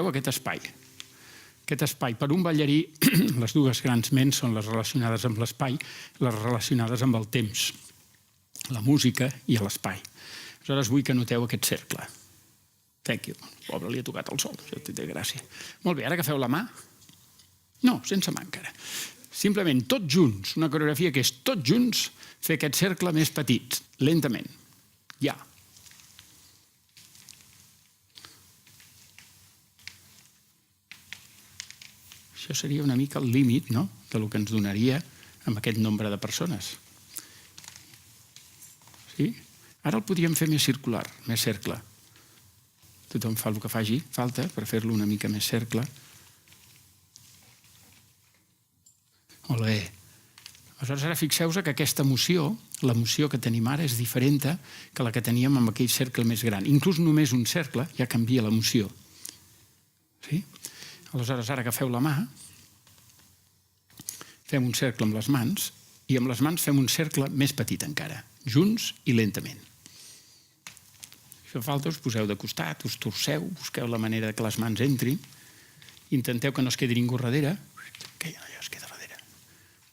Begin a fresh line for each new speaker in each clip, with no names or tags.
noteu aquest espai. Aquest espai, per un ballarí, les dues grans ments són les relacionades amb l'espai, les relacionades amb el temps, la música i l'espai. Aleshores vull que noteu aquest cercle. Thank you. Pobre, li ha tocat el sol, això té gràcia. Molt bé, ara agafeu la mà. No, sense mà encara. Simplement, tots junts, una coreografia que és tots junts, fer aquest cercle més petit, lentament. Ja. Això seria una mica el límit, no?, del que ens donaria amb aquest nombre de persones. Sí? Ara el podríem fer més circular, més cercle. Tothom fa el que faci falta per fer-lo una mica més cercle. Molt bé. Aleshores, ara fixeu-vos que aquesta emoció, l'emoció que tenim ara, és diferent que la que teníem amb aquell cercle més gran. Inclús només un cercle ja canvia l'emoció. Sí? Aleshores, ara agafeu la mà, fem un cercle amb les mans, i amb les mans fem un cercle més petit encara, junts i lentament. Si fa falta, us poseu de costat, us torceu, busqueu la manera que les mans entrin, intenteu que no es quedi ningú darrere, que ja es queda darrere.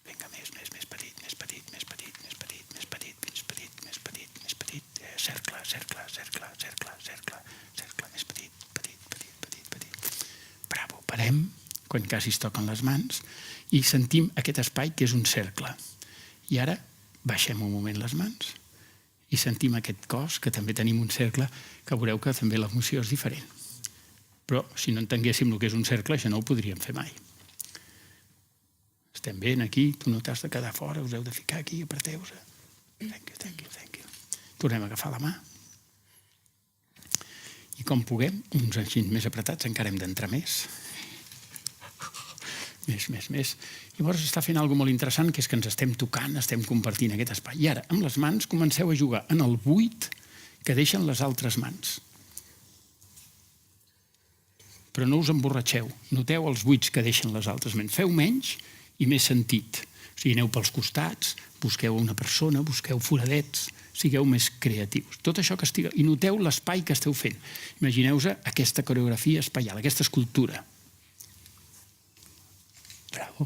Vinga, més petit, més petit, més petit, més petit, més petit, més petit, més petit, més petit, cercle, cercle, cercle, cercle, cercle, cercle, més petit, petit, petit, petit, petit. Bravo, parem, quan quasi es toquen les mans, i sentim aquest espai que és un cercle. I ara baixem un moment les mans i sentim aquest cos, que també tenim un cercle, que veureu que també l'emoció és diferent. Però si no entenguéssim el que és un cercle, això no ho podríem fer mai. Estem ben aquí, tu no t'has de quedar fora, us heu de ficar aquí, apreteu-vos. Thank you, thank you, thank you. Tornem a agafar la mà. I com puguem, uns enxins més apretats, encara hem d'entrar més. Més. Llavors està fent alguna cosa molt interessant, que és que ens estem tocant, estem compartint aquest espai. I ara, amb les mans, comenceu a jugar en el buit que deixen les altres mans. Però no us emborratxeu. Noteu els buits que deixen les altres mans. Feu menys i més sentit. O sigui, aneu pels costats, busqueu una persona, busqueu foradets, sigueu més creatius. Tot això que estigueu... I noteu l'espai que esteu fent. Imagineu-vos aquesta coreografia espaial, aquesta escultura. Bravo.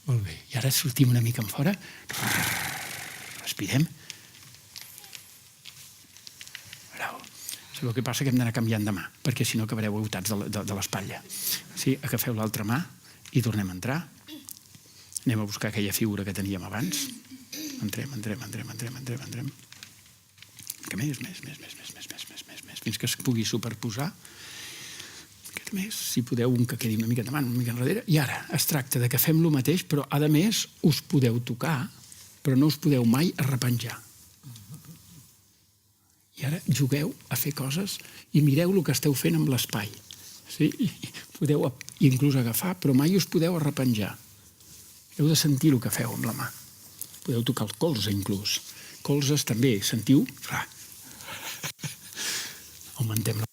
Molt bé. I ara sortim una mica en fora. Respirem. Bravo. El que passa és que hem d'anar canviant de mà, perquè si no acabareu agotats de l'espatlla. Sí, agafeu l'altra mà i tornem a entrar. Anem a buscar aquella figura que teníem abans. Entrem. Més, fins que es pugui superposar. Més, si podeu, un que quedi una mica endavant, una mica enrere. I ara es tracta de que fem el mateix, però a més us podeu tocar, però no us podeu mai arrepenjar. I ara jugueu a fer coses i mireu el que esteu fent amb l'espai. Sí? Podeu inclús agafar, però mai us podeu arrepenjar. Heu de sentir el que feu amb la mà. Podeu tocar el colze, inclús. Colzes també, sentiu? Augmentem la...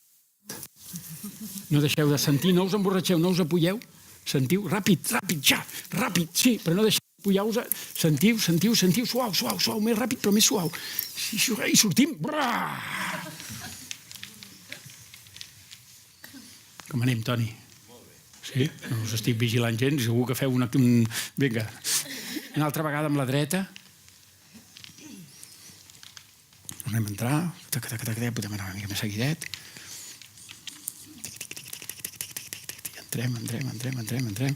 No deixeu de sentir, no us emborratxeu, no us apoyeu. Sentiu, ràpid, ja, ràpid, sí, però no deixeu d'apoyar-vos. Sentiu, suau, més ràpid, però més suau. I sortim. Com anem, Toni? Sí? No us estic vigilant gens, segur que feu una... Vinga, una altra vegada amb la dreta. Tornem a entrar, podem anar una mica més seguidet. Entrem.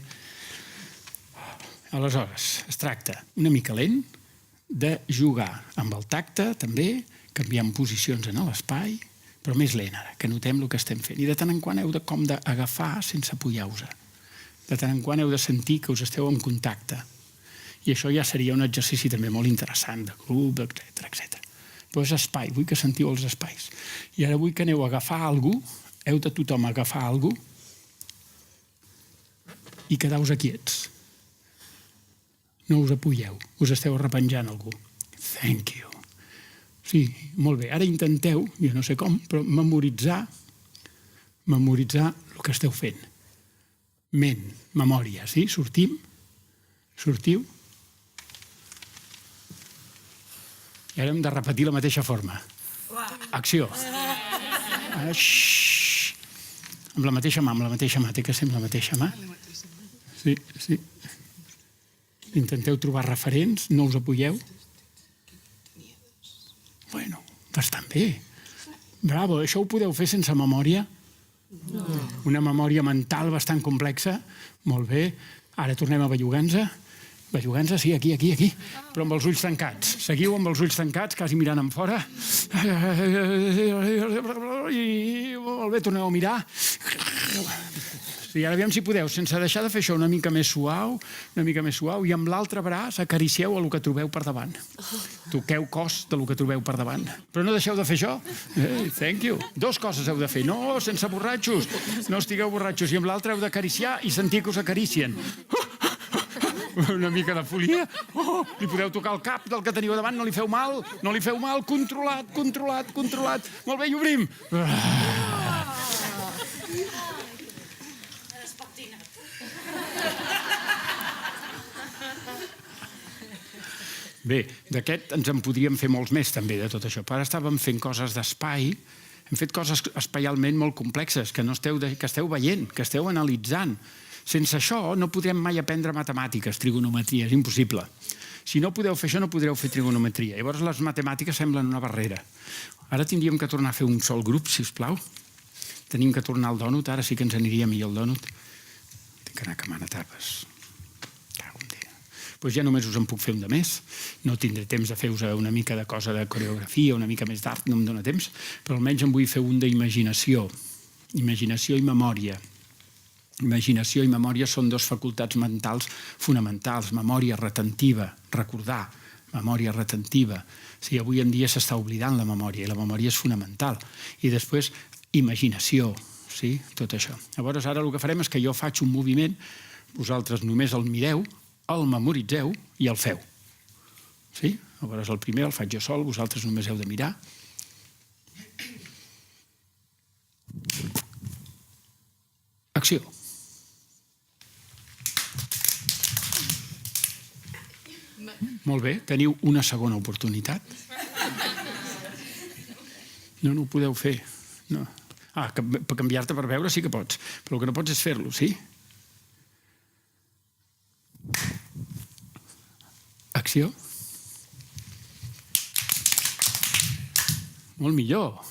Aleshores, es tracta una mica lent de jugar amb el tacte, també, canviant posicions en l'espai, però més lent ara, que notem el que estem fent. I de tant en quant heu d'agafar sense apoyar-vos. De tant en quant heu de sentir que us esteu en contacte. I això ja seria un exercici també molt interessant, de grup, etc. Però és espai, vull que sentiu els espais. I ara vull que aneu a agafar alguna cosa, heu de tothom agafar alguna cosa, i quedeu-vos quiets. No us apoyeu, us esteu arrepenjant algú. Thank you. Sí, molt bé. Ara intenteu, jo no sé com, però memoritzar el que esteu fent. Ment, memòria, sí? Sortiu. I ara hem de repetir la mateixa forma. Acció. Amb la mateixa mà, té que ser amb la mateixa mà. Sí, sí. Intenteu trobar referents, no us apoyeu. Bueno, bastant bé. Bravo, això ho podeu fer sense memòria? No. Una memòria mental bastant complexa. Molt bé. Ara tornem a bellugar-nos. Bellugar-nos, sí, aquí. Però amb els ulls tancats. Seguiu amb els ulls tancats, quasi mirant en fora. I molt bé, torneu a mirar. Sí, ara aviam si podeu, sense deixar de fer això una mica més suau, i amb l'altre braç acaricieu el que trobeu per davant. Toqueu cos del que trobeu per davant. Però no deixeu de fer això. Thank you. 2 coses heu de fer. No, sense borratxos. No estigueu borratxos. I amb l'altre heu d'acariciar i sentir que us acaricien. Una mica de folia. Li podeu tocar el cap del que teniu davant, no li feu mal. Controlat. Molt bé, i obrim. Bé, d'aquest ens en podríem fer molts més també, de tot això. Però ara estàvem fent coses d'espai, hem fet coses espaialment molt complexes, que esteu veient, que esteu analitzant. Sense això no podrem mai aprendre matemàtiques, trigonometria, és impossible. Si no podeu fer això, no podreu fer trigonometria. Llavors les matemàtiques semblen una barrera. Ara tindríem que tornar a fer un sol grup, si us plau. Tenim que tornar al dònut, ara sí que ens aniria millor el dònut. Tinc que anar acabant etapes. Doncs ja només us en puc fer un de més. No tindré temps de fer-vos una mica de cosa de coreografia, una mica més d'art, no em dóna temps, però almenys en vull fer un d'imaginació. Imaginació i memòria. Imaginació i memòria són 2 facultats mentals fonamentals. Memòria retentiva, recordar, memòria retentiva. Sí, avui en dia s'està oblidant la memòria, i la memòria és fonamental. I després, imaginació, sí, tot això. Llavors, ara el que farem és que jo faig un moviment, vosaltres només el mireu, el memoritzeu i el feu. Sí? Llavors el primer el faig jo sol, vosaltres només heu de mirar. Acció. Molt bé, teniu una segona oportunitat. No ho podeu fer. No. Per canviar-te per veure sí que pots, però el que no pots és fer-lo, sí? Acció. Molt millor.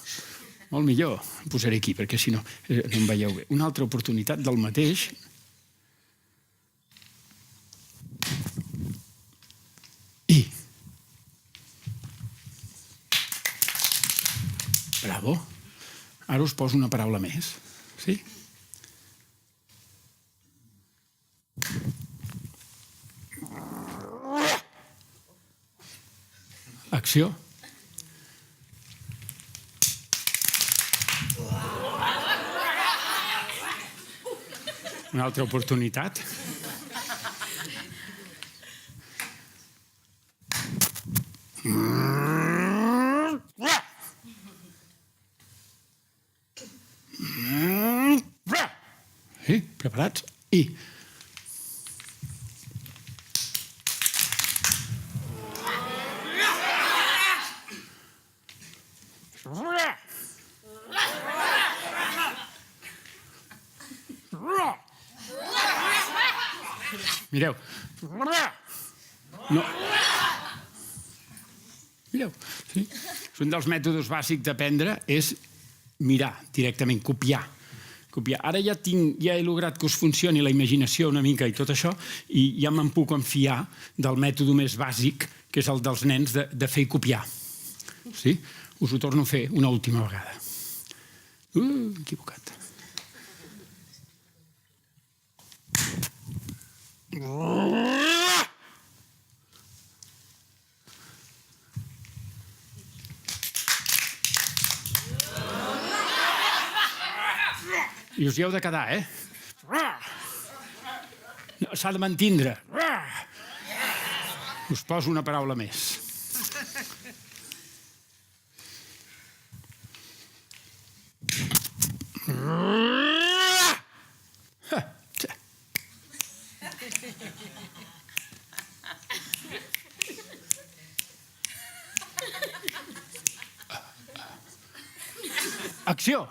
Em posaré aquí, perquè si no em veieu bé. Una altra oportunitat del mateix. I. Bravo. Ara us poso una paraula més. Sí? Acció. Una altra oportunitat. Sí, preparats? I. Mireu. No. Mireu. Sí. Un dels mètodes bàsics d'aprendre és mirar directament, copiar. Ara ja he lograt que us funcioni la imaginació una mica i tot això, i ja me'n puc enfiar del mètode més bàsic, que és el dels nens de fer i copiar. Sí? Us ho torno a fer una última vegada. Equivocat. I us hi heu de quedar, S'ha de mantindre. Us poso una paraula més. Acció.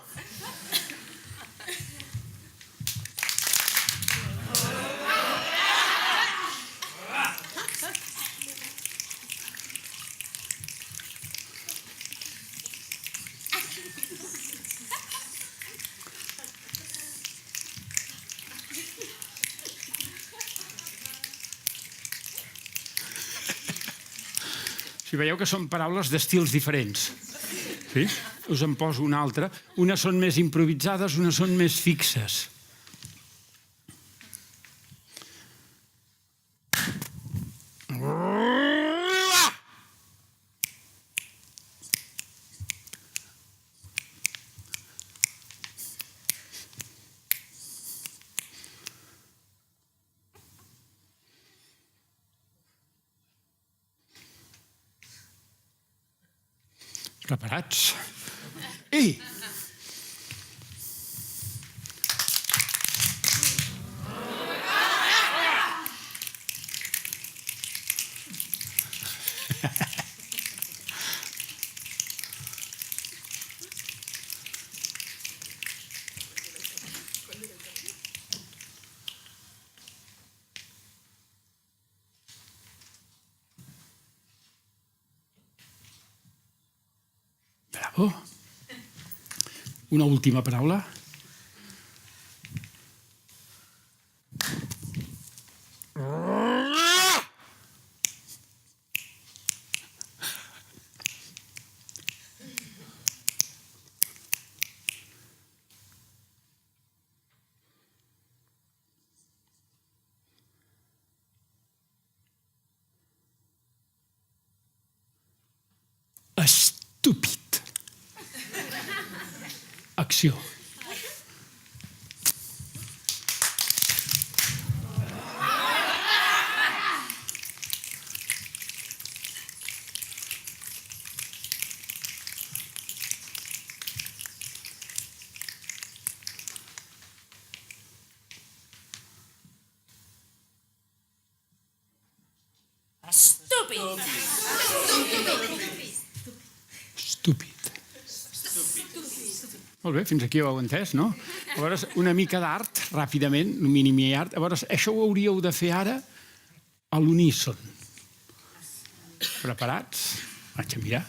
Si veieu que són paraules d'estils diferents. Sí? Us en poso una altra. Unes són més improvisades, unes són més fixes. Preparats? I... Bravo. Una última paraula. Estúpid. Acció.
Estúpid.
Estúpid. Molt bé, fins aquí ho heu entès, no? Llavors, una mica d'art, ràpidament, un mini art. Llavors, això ho hauríeu de fer ara a l'uníson. Preparats? Vaig a mirar.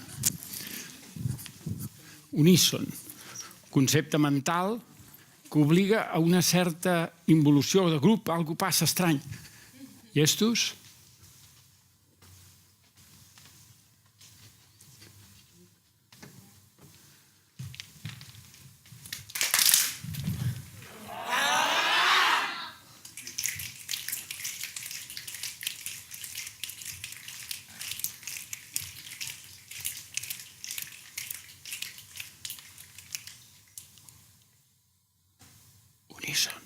Uníson. Concepte mental que obliga a una certa involució de grup, algú passa estrany. Llestos? Uníson.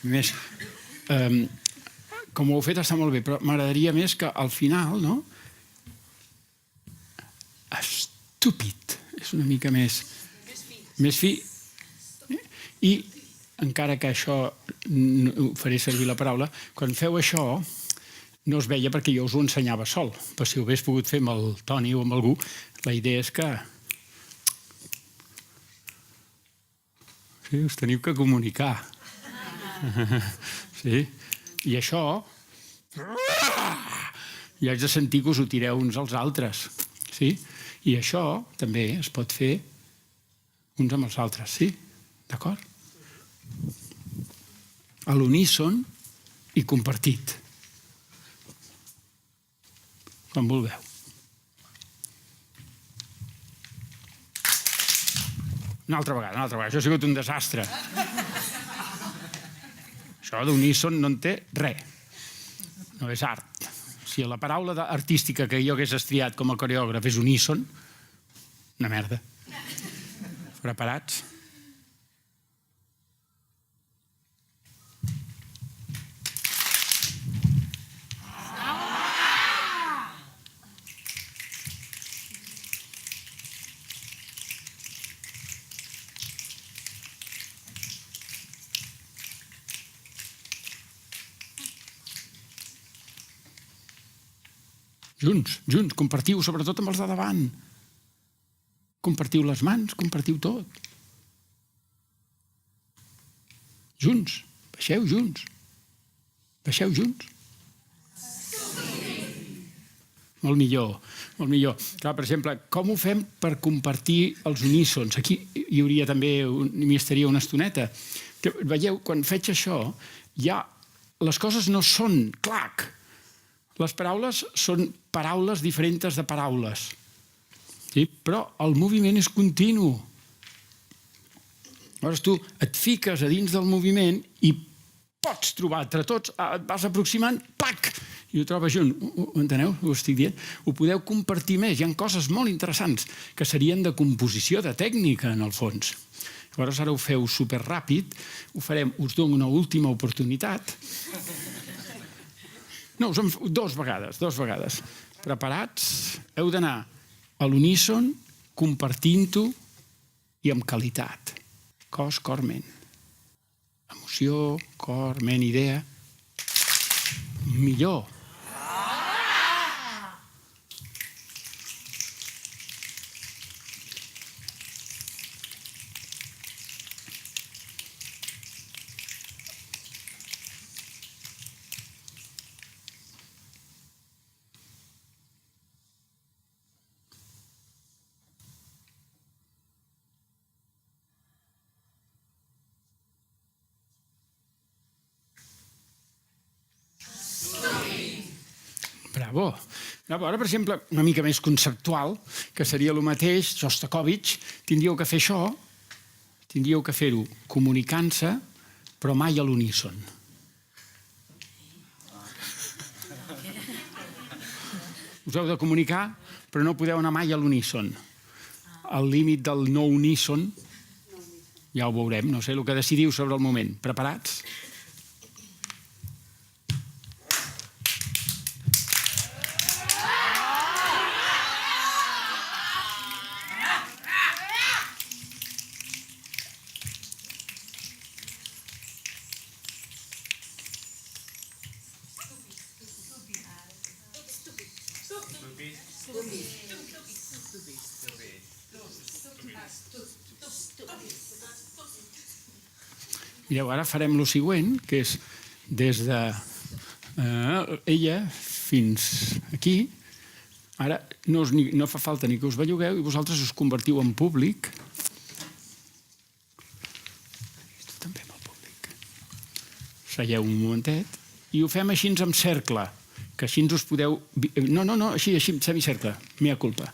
Més, com ho heu fet està molt bé, però m'agradaria més que al final, no? Estúpid. És una mica més fi. I, encara que això faré servir la paraula, quan feu això no es veia perquè jo us ho ensenyava sol, però si ho hagués pogut fer amb el Toni o amb algú, la idea és que sí, us teniu que comunicar. Sí? I això i haig de sentir que us ho tireu uns als altres. Sí? I això també es pot fer uns amb els altres, sí? D'acord? A l'uníson i compartit. Com vulgueu. Una altra vegada. Això ha sigut un desastre. Això d'uníson no en té res. No és art. Si la paraula artística que jo hagués estriat com a coreògraf és uníson, una merda. Preparats? Junts, compartiu, sobretot amb els de davant. Compartiu les mans, compartiu tot. Junts, baixeu junts. Baixeu junts. molt millor, molt millor. Clar, per exemple, com ho fem per compartir els unísons? Aquí hi hauria també, m'hi estaria una estoneta. Veieu, quan faig això, ja les coses no són clac. Les paraules són paraules diferents de paraules. Sí? Però el moviment és continu. Llavors tu et fiques a dins del moviment i pots trobar entre tots, et vas aproximant, pac, i ho trobes junt. Ho enteneu? Ho estic dient? Ho podeu compartir més. Hi ha coses molt interessants que serien de composició, de tècnica, en el fons. Llavors ara ho feu superràpid, ho farem, us dono una última oportunitat. No, som dos vegades. Preparats? Heu d'anar a l'uníson, compartint-ho i amb qualitat. Cos, cor, ment. Emoció, cor, ment, idea. Millor. Bravo. Ara, per exemple, una mica més conceptual, que seria el mateix, Shostakovich, tindríeu que fer això, tindríeu que fer-ho comunicant-se, però mai a l'uníson. Us heu de comunicar, però no podeu anar mai a l'uníson. El límit del no uníson, ja ho veurem, no sé, el que decidiu sobre el moment. Preparats? Mireu, ara farem el següent, que és des de ella fins aquí. Ara no fa falta ni que us bellugueu i vosaltres us convertiu en públic. Tu també amb el públic. Seieu un momentet i ho fem així en cercle, que així us podeu... No, així, semicercle, mea culpa.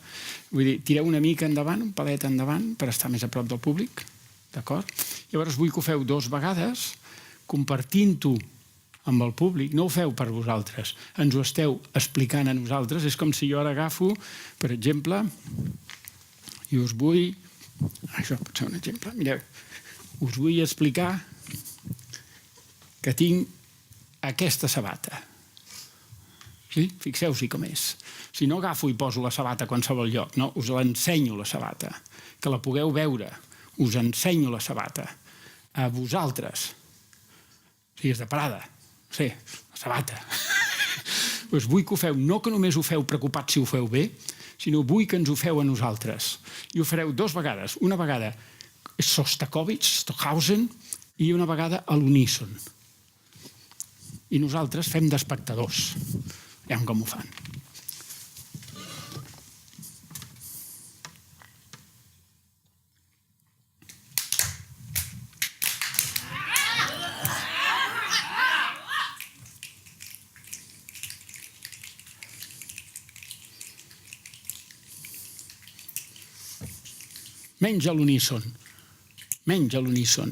Vull dir, tireu una mica endavant, un palet endavant, per estar més a prop del públic. D'acord? Llavors vull que ho feu 2 vegades, compartint-ho amb el públic. No ho feu per vosaltres, ens ho esteu explicant a nosaltres. És com si jo ara agafo, per exemple, i us vull... Això pot ser un exemple. Mireu, us vull explicar que tinc aquesta sabata. Sí? Fixeu-s'hi com és. Si no agafo i poso la sabata a qualsevol lloc, no, us l'ensenyo, la sabata, que la pugueu veure. Us ensenyo la sabata. A vosaltres. Sí, és de parada. Sí, la sabata. Doncs vull que ho feu, no que només ho feu preocupats si ho feu bé, sinó vull que ens ho feu a nosaltres. I ho fareu 2 vegades. Una vegada Shostakovich, Stockhausen, i una vegada a l'uníson. I nosaltres fem d'espectadors. Veiem com ho fan. Menys a l'uníson. Menys a l'uníson.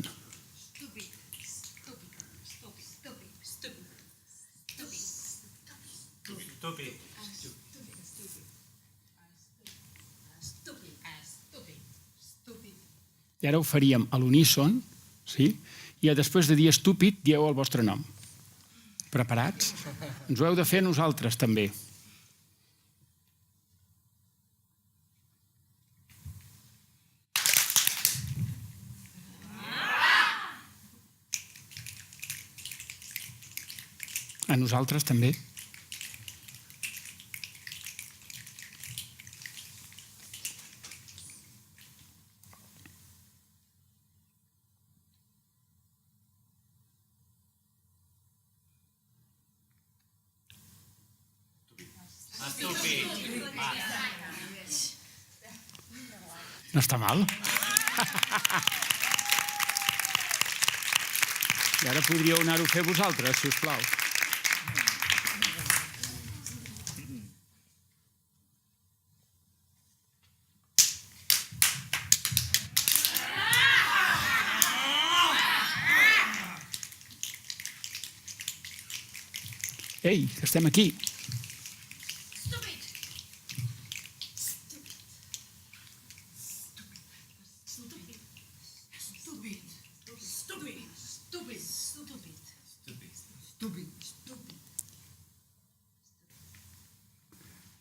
I ara ho faríem a l'uníson, sí? I després de dir estúpid, dieu el vostre nom. Preparats? Ens ho heu de fer a nosaltres, també. A nosaltres també. No està mal. I ara podríeu anar-ho a fer vosaltres, si us plau. Ei, que estem aquí.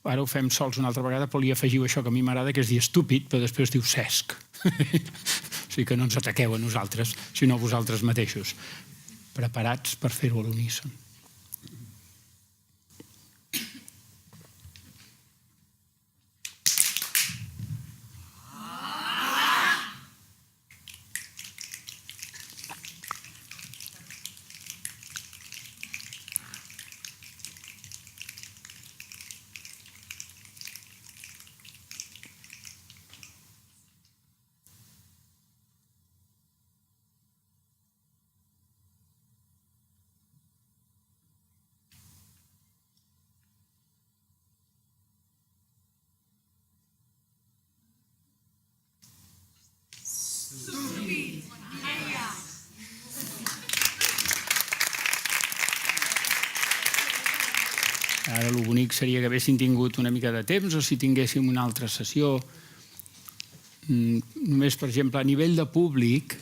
Ara ho fem sols una altra vegada, però li afegiu això que a mi m'agrada, que és dir estúpid, però després diu cesc. O sigui que no ens ataqueu a nosaltres, sinó a vosaltres mateixos. Preparats per fer-ho a l'uníson. Ara el bonic seria que haguessin tingut una mica de temps o si tinguéssim una altra sessió. Només, per exemple, a nivell de públic,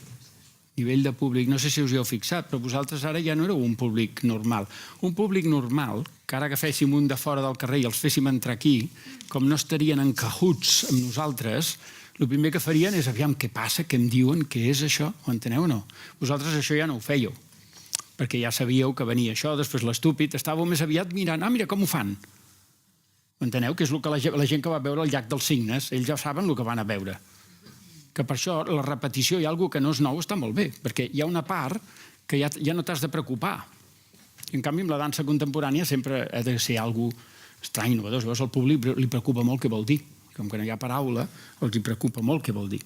no sé si us hi heu fixat, però vosaltres ara ja no éreu un públic normal. Un públic normal, que ara agaféssim un de fora del carrer i els féssim entrar aquí, com no estarien encajuts amb nosaltres, el primer que farien és aviam què passa, què em diuen, què és això, ho enteneu o no? Vosaltres això ja no ho fèieu, perquè ja sabíeu que venia això, després l'estúpid, estàveu més aviat mirant, mira com ho fan. Enteneu? Que és el que la gent que va veure el llac dels cignes, ells ja saben el que van a veure. Que per això la repetició i alguna que no és nou està molt bé, perquè hi ha una part que ja no t'has de preocupar. En canvi, amb la dansa contemporània sempre ha de ser alguna estrany, innovador. Llavors al públic li preocupa molt què vol dir. Com que no hi ha paraula, els hi preocupa molt què vol dir.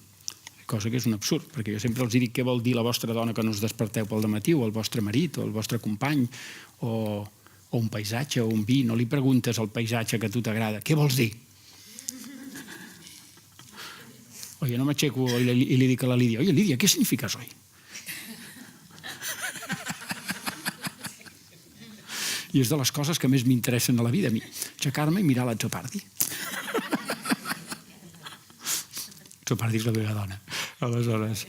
Cosa que és un absurd, perquè jo sempre els dic què vol dir la vostra dona que no us desperteu pel dematí, o el vostre marit, o el vostre company, o un paisatge, o un vi. No li preguntes al paisatge que a tu t'agrada, què vols dir? O jo no m'aixeco i li dic a la Lídia, oi, Lídia, què signifiques hoy? I és de les coses que més m'interessen a la vida, a mi. Aixecar-me i mirar la Zopardi. Zopardi és la meva dona. Aleshores...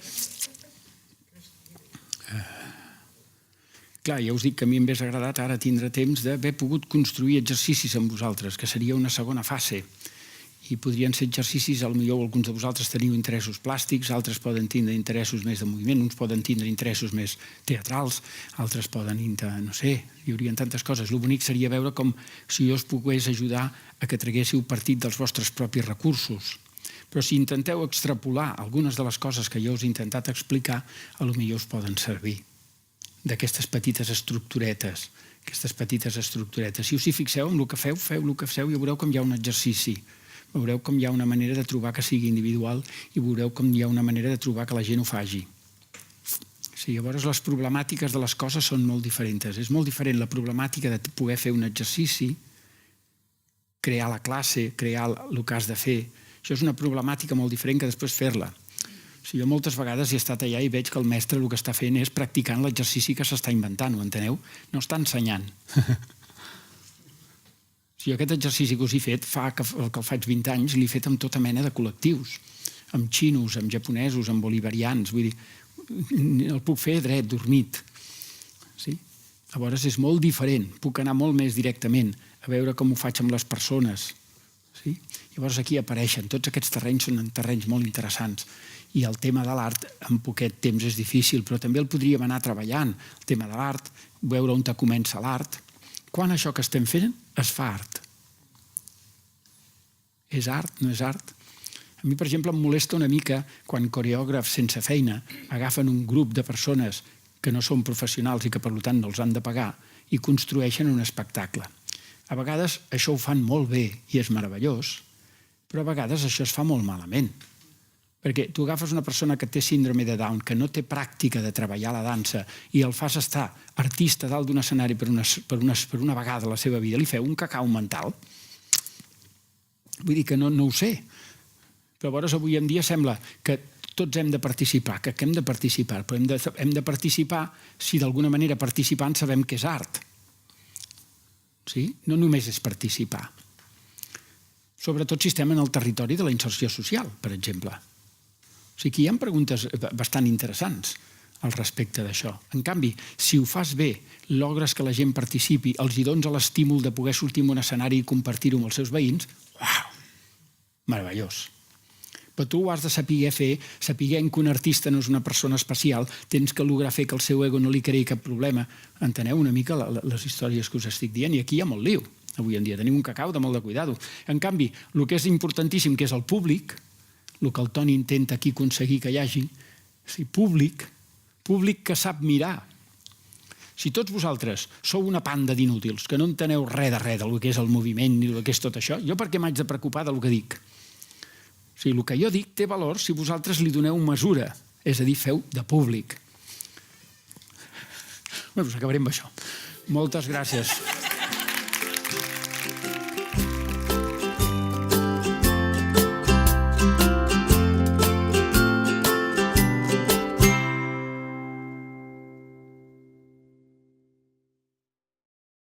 Clar, ja us dic que a mi em hauria agradat ara tindre temps d'haver pogut construir exercicis amb vosaltres, que seria una segona fase. I podrien ser exercicis, potser alguns de vosaltres teniu interessos plàstics, altres poden tindre interessos més de moviment, uns poden tindre interessos més teatrals, altres poden, no sé, hi haurien tantes coses. El bonic seria veure com si jo us pogués ajudar a que traguéssiu partit dels vostres propis recursos. Però si intenteu extrapolar algunes de les coses que jo us he intentat explicar, potser us poden servir. D'aquestes petites estructuretes, Si us hi fixeu en el que feu el que feu i veureu com hi ha un exercici. Veureu com hi ha una manera de trobar que sigui individual i veureu com hi ha una manera de trobar que la gent ho faci. Sí, llavors les problemàtiques de les coses són molt diferents. És molt diferent la problemàtica de poder fer un exercici, crear la classe, crear el que has de fer. Això és una problemàtica molt diferent que després fer-la. Jo moltes vegades he estat allà i veig que el mestre el que està fent és practicant l'exercici que s'està inventant, ho enteneu? No està ensenyant. Aquest exercici que us he fet fa que el faig 20 anys l'he fet amb tota mena de col·lectius, amb xinos, amb japonesos, amb bolivarians, vull dir, el puc fer dret, dormit. Llavors és molt diferent, puc anar molt més directament a veure com ho faig amb les persones. Llavors aquí apareixen, tots aquests terrenys són terrenys molt interessants i el tema de l'art en poquet temps és difícil, però també el podríem anar treballant, el tema de l'art, veure on comença l'art. Quan això que estem fent es fa art? És art? No és art? A mi, per exemple, em molesta una mica quan coreògrafs sense feina agafen un grup de persones que no són professionals i que, per tant, no els han de pagar i construeixen un espectacle. A vegades això ho fan molt bé i és meravellós, però a vegades això es fa molt malament. Perquè tu agafes una persona que té síndrome de Down, que no té pràctica de treballar la dansa, i el fas estar artista dalt d'un escenari per una vegada a la seva vida, li feu un cacau mental. Vull dir que no ho sé. Però llavors avui en dia sembla que tots hem de participar, que hem de participar, però hem de participar si d'alguna manera participant sabem que és art. Sí? No només és participar. Sobretot si estem en el territori de la inserció social, per exemple. O sigui que hi ha preguntes bastant interessants al respecte d'això. En canvi, si ho fas bé, logres que la gent participi, els hi dones l'estímul de poder sortir en un escenari i compartir-ho amb els seus veïns, uau, meravellós. Però tu ho has de saber fer, sapiguent que un artista no és una persona especial, tens que lograr fer que el seu ego no li creï cap problema. Enteneu una mica les històries que us estic dient? I aquí hi ha molt liu. Avui en dia tenim un cacau de molt de cuidado. En canvi, el que és importantíssim, que és el públic, el que el Toni intenta aquí aconseguir que hi hagi, públic que sap mirar. Si tots vosaltres sou una panda d'inútils, que no enteneu res del que és el moviment ni el que és tot això, jo per què m'haig de preocupar del que dic? O sigui, el que jo dic té valor si vosaltres li doneu mesura, és a dir, feu de públic. Bé, doncs acabarem amb això. Moltes gràcies.